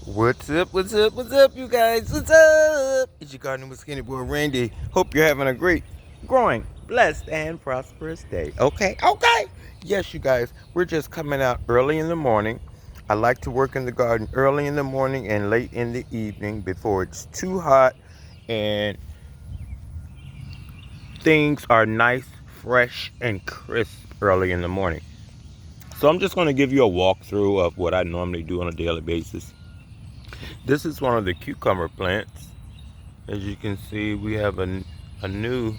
What's up, you guys? What's up? It's your gardener with Skinny Boy Randy. Hope you're having a great, growing, blessed, and prosperous day. Okay. Yes, you guys, we're just coming out early in the morning. I like to work in the garden early in the morning and late in the evening before it's too hot and things are nice, fresh, and crisp early in the morning. So I'm just going to give you a walkthrough of what I normally do on a daily basis. This is one of the cucumber plants. As you can see, we have a new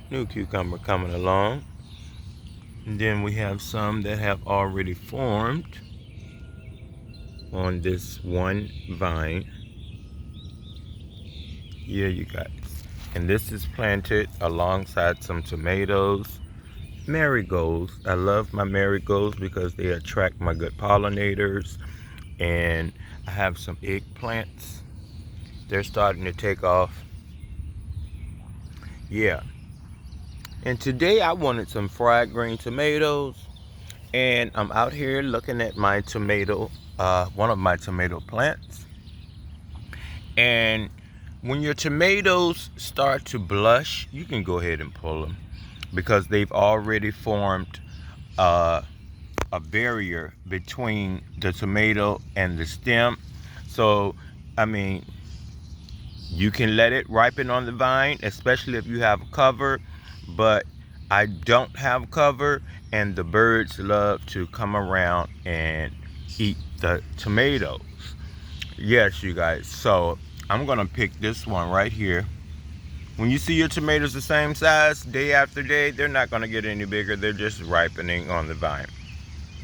cucumber coming along. And then we have some that have already formed on this one vine. Yeah, you guys. And this is planted alongside some tomatoes, marigolds. I love my marigolds because they attract my good pollinators. And I have some eggplants. They're starting to take off. Yeah. And today I wanted some fried green tomatoes, and I'm out here looking at my tomato, one of my tomato plants. And when your tomatoes start to blush, you can go ahead and pull them because they've already formed a barrier between the tomato and the stem. So, I mean, you can let it ripen on the vine, especially if you have cover, but I don't have cover, and the birds love to come around and eat the tomatoes. Yes, you guys. So I'm gonna pick this one right here. When you see your tomatoes the same size day after day, they're not gonna get any bigger. They're just ripening on the vine.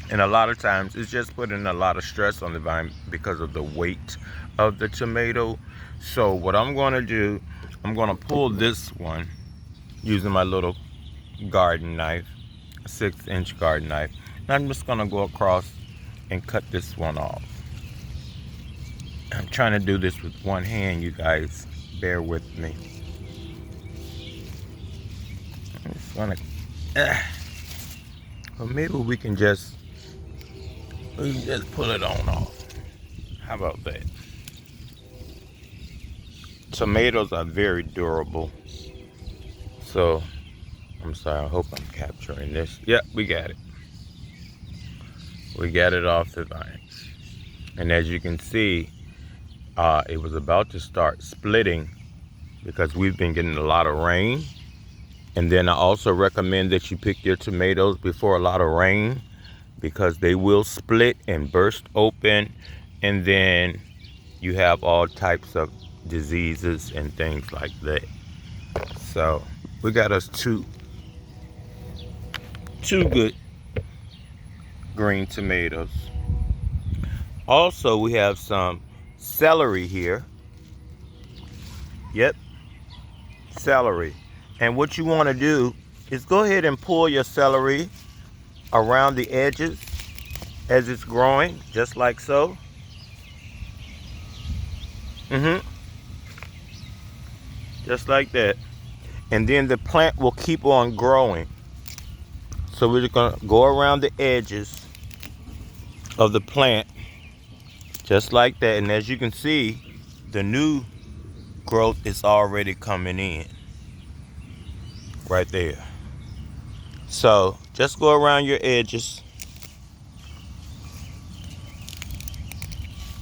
And a lot of times it's just putting a lot of stress on the vine because of the weight of the tomato. So what I'm gonna do, I'm gonna pull this one using my little garden knife, a 6-inch garden knife. And I'm just gonna go across and cut this one off. I'm trying to do this with one hand, you guys. Bear with me. I just wanna, well, maybe we can just pull it on off. How about that? Tomatoes are very durable. So, I'm sorry, I hope I'm capturing this. Yep, we got it. We got it off the vine. And as you can see, it was about to start splitting because we've been getting a lot of rain. And then I also recommend that you pick your tomatoes before a lot of rain because they will split and burst open, and then you have all types of diseases and things like that. So we got us two good green tomatoes. Also, we have some celery here. Yep, celery. And what you want to do is go ahead and pull your celery around the edges as it's growing, just like so. Just like that. And then the plant will keep on growing. So we're just gonna go around the edges of the plant, just like that. And as you can see, the new growth is already coming in right there. So just go around your edges.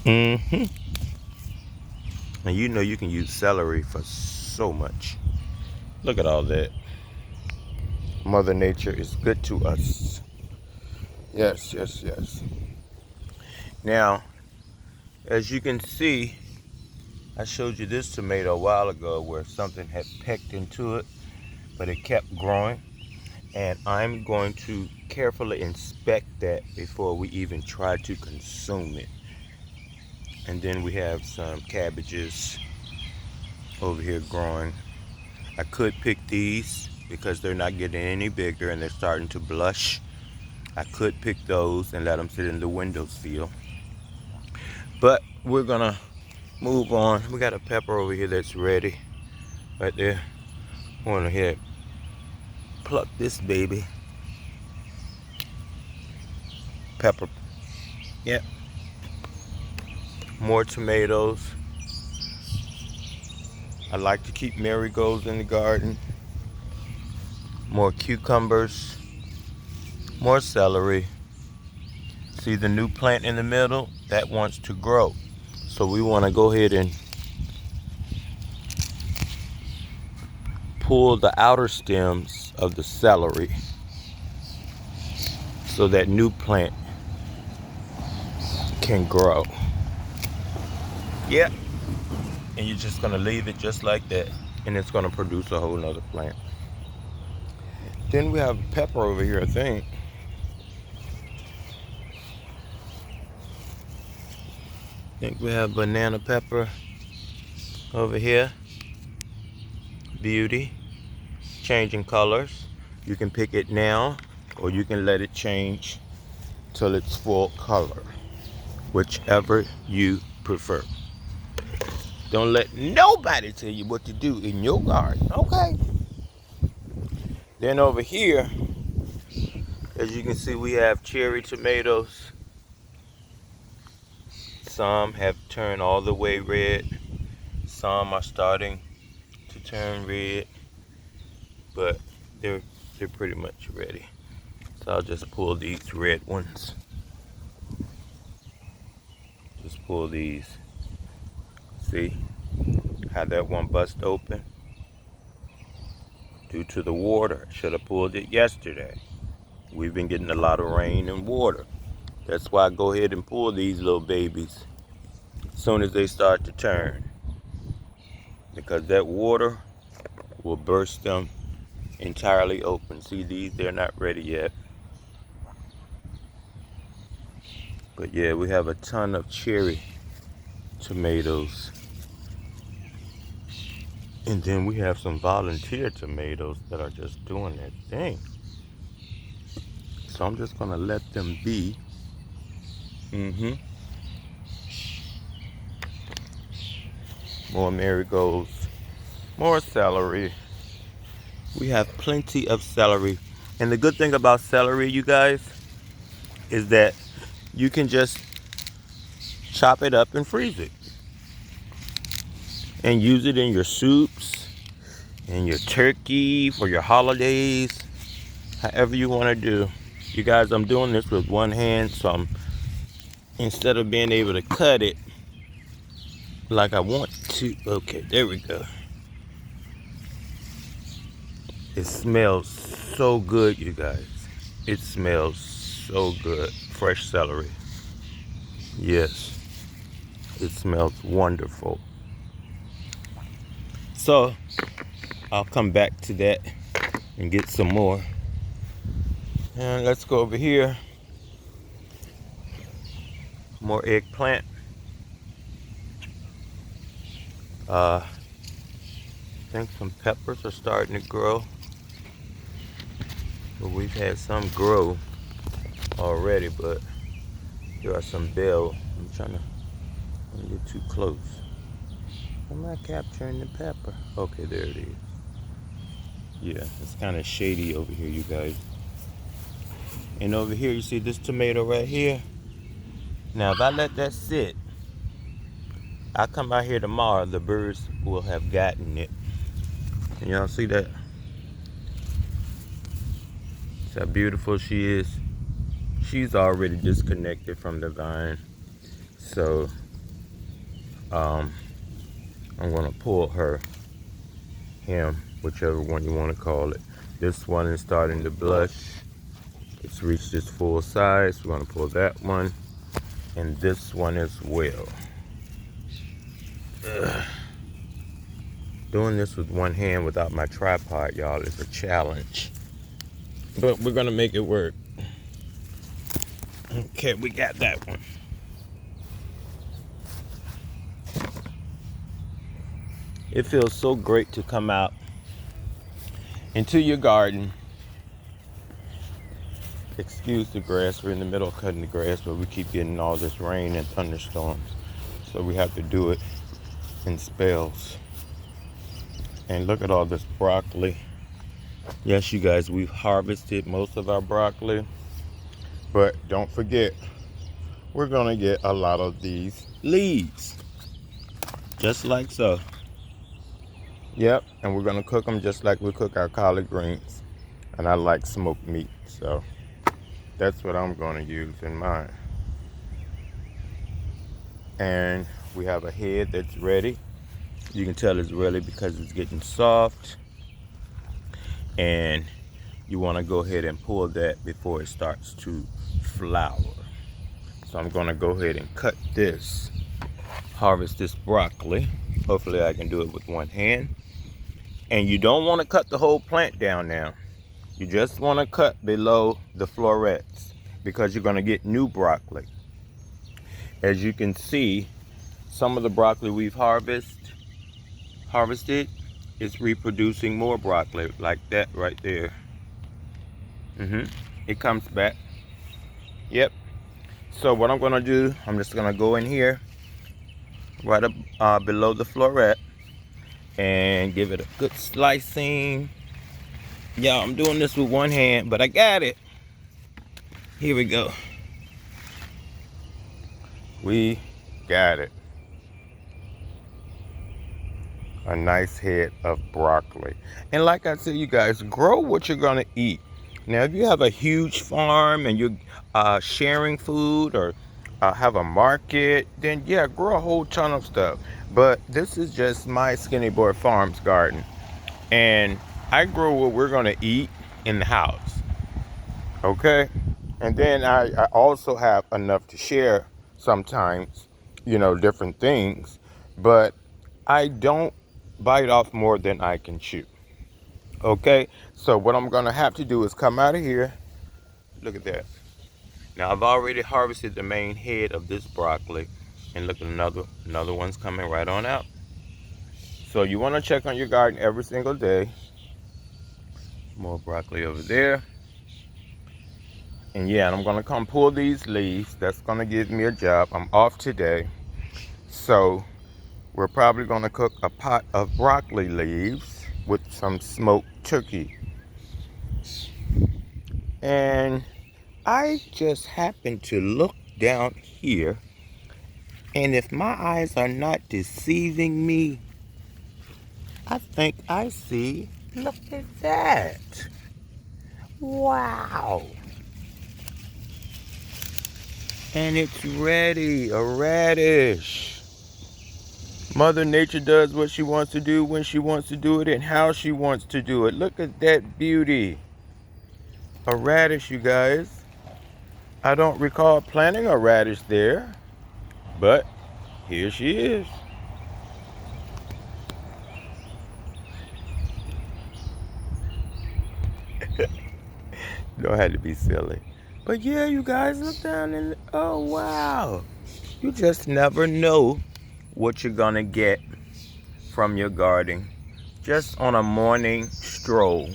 And you know you can use celery for so much. Look at all that. Mother Nature is good to us. Yes. Now, as you can see, I showed you this tomato a while ago where something had pecked into it, but it kept growing. And I'm going to carefully inspect that before we even try to consume it. And then we have some cabbages over here growing. I could pick these because they're not getting any bigger and they're starting to blush. I could pick those and let them sit in the windowsill. But we're gonna move on. We got a pepper over here that's ready right there. I want to hit pluck this baby. Pepper. Yep. More tomatoes. I like to keep marigolds in the garden. More cucumbers. More celery. See the new plant in the middle? That wants to grow. So we want to go ahead and pull the outer stems of the celery so that new plant can grow. Yep. And you're just gonna leave it just like that, and it's gonna produce a whole nother plant. Then we have pepper over here, I think. We have banana pepper over here. Beauty. Changing colors. You can pick it now, or you can let it change till it's full color. Whichever you prefer. Don't let nobody tell you what to do in your garden, okay? Then over here, as you can see, we have cherry tomatoes. Some have turned all the way red. Some are starting to turn red, but they're pretty much ready. So I'll just pull these red ones. Just pull these. See how that one bust open? Due to the water. Should have pulled it yesterday. We've been getting a lot of rain and water. That's why I go ahead and pull these little babies as soon as they start to turn. Because that water will burst them entirely open. See these, they're not ready yet. But yeah, we have a ton of cherry tomatoes. And then we have some volunteer tomatoes that are just doing their thing. So I'm just gonna let them be. More marigolds, more celery. We have plenty of celery. And the good thing about celery, you guys, is that you can just chop it up and freeze it. And use it in your soups, in your turkey, for your holidays, however you want to do. You guys, I'm doing this with one hand, so instead of being able to cut it like I want to. Okay, there we go. It smells so good, you guys. It smells so good. Fresh celery. Yes, it smells wonderful. So I'll come back to that and get some more. And let's go over here. More eggplant. I think some peppers are starting to grow. But we've had some grow already, but there are some bell. I'm trying to don't get too close. I'm not capturing the pepper. Okay, there it is. Yeah, it's kind of shady over here, you guys. And over here, you see this tomato right here? Now, if I let that sit, I come out here tomorrow, the birds will have gotten it. Can y'all see that? See how beautiful she is? She's already disconnected from the vine. So, I'm gonna pull him, whichever one you want to call it. This one is starting to blush. It's reached its full size. We're gonna pull that one, and this one as well. Doing this with one hand without my tripod, y'all, is a challenge. But we're gonna make it work. Okay, we got that one. It feels so great to come out into your garden. Excuse the grass, we're in the middle of cutting the grass, but we keep getting all this rain and thunderstorms. So we have to do it in spells. And look at all this broccoli. Yes, you guys, we've harvested most of our broccoli. But don't forget, we're gonna get a lot of these leaves, just like so. Yep, and we're gonna cook them just like we cook our collard greens. And I like smoked meat, so that's what I'm gonna use in mine. And we have a head that's ready. You can tell it's ready because it's getting soft. And you wanna go ahead and pull that before it starts to flour. So I'm gonna go ahead and cut this, harvest this broccoli. Hopefully I can do it with one hand. And you don't wanna cut the whole plant down now. You just wanna cut below the florets because you're gonna get new broccoli. As you can see, some of the broccoli we've harvested is reproducing more broccoli, like that right there. It comes back. Yep. So what I'm gonna do, I'm just gonna go in here right up below the floret and give it a good slicing. Yeah, I'm doing this with one hand, but I got it. Here we go. We got it. A nice head of broccoli. And like I said, you guys, grow what you're gonna eat. Now, if you have a huge farm and you're sharing food or have a market, then yeah, grow a whole ton of stuff. But this is just my Skinny Boy Farms garden. And I grow what we're gonna eat in the house, okay? And then I also have enough to share sometimes, you know, different things. But I don't bite off more than I can chew. Okay, so what I'm gonna have to do is come out of here. Look at that. Now I've already harvested the main head of this broccoli, and look at another one's coming right on out. So you want to check on your garden every single day. More broccoli over there. And yeah, and I'm gonna come pull these leaves. That's gonna give me a job. I'm off today, so we're probably gonna cook a pot of broccoli leaves with some smoked turkey. And I just happened to look down here, and if my eyes are not deceiving me, I think I see, look at that. Wow. And it's ready, a radish. Mother Nature does what she wants to do when she wants to do it and how she wants to do it. Look at that beauty. A radish, you guys. I don't recall planting a radish there, but here she is. Don't have to be silly. But yeah, you guys, look down and oh wow. You just never know what you're gonna get from your garden just on a morning stroll.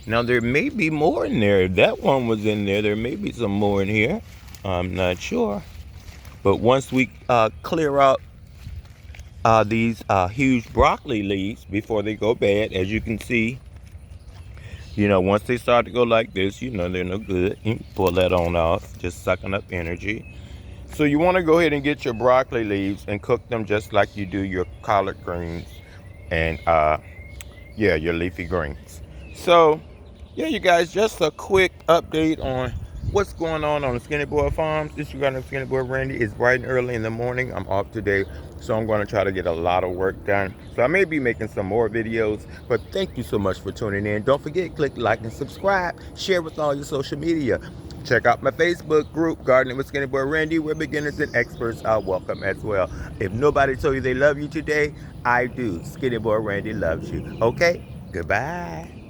Now there may be more in there. If that one was in there, there may be some more in here. I'm not sure. But once we clear out these huge broccoli leaves before they go bad, as you can see, you know, once they start to go like this, you know they're no good. You can pull that on off, just sucking up energy. So you want to go ahead and get your broccoli leaves and cook them just like you do your collard greens and yeah, your leafy greens. So yeah, you guys, just a quick update on what's going on Skinny Boy Farms. This is regarding Skinny Boy Randy. It's bright and early in the morning. I'm off today, so I'm going to try to get a lot of work done. So I may be making some more videos, but thank you so much for tuning in. Don't forget, click like and subscribe. Share with all your social media. Check out my Facebook group, Gardening with Skinny Boy Randy, where beginners and experts are welcome as well. If nobody told you they love you today, I do. Skinny Boy Randy loves you. Okay? Goodbye.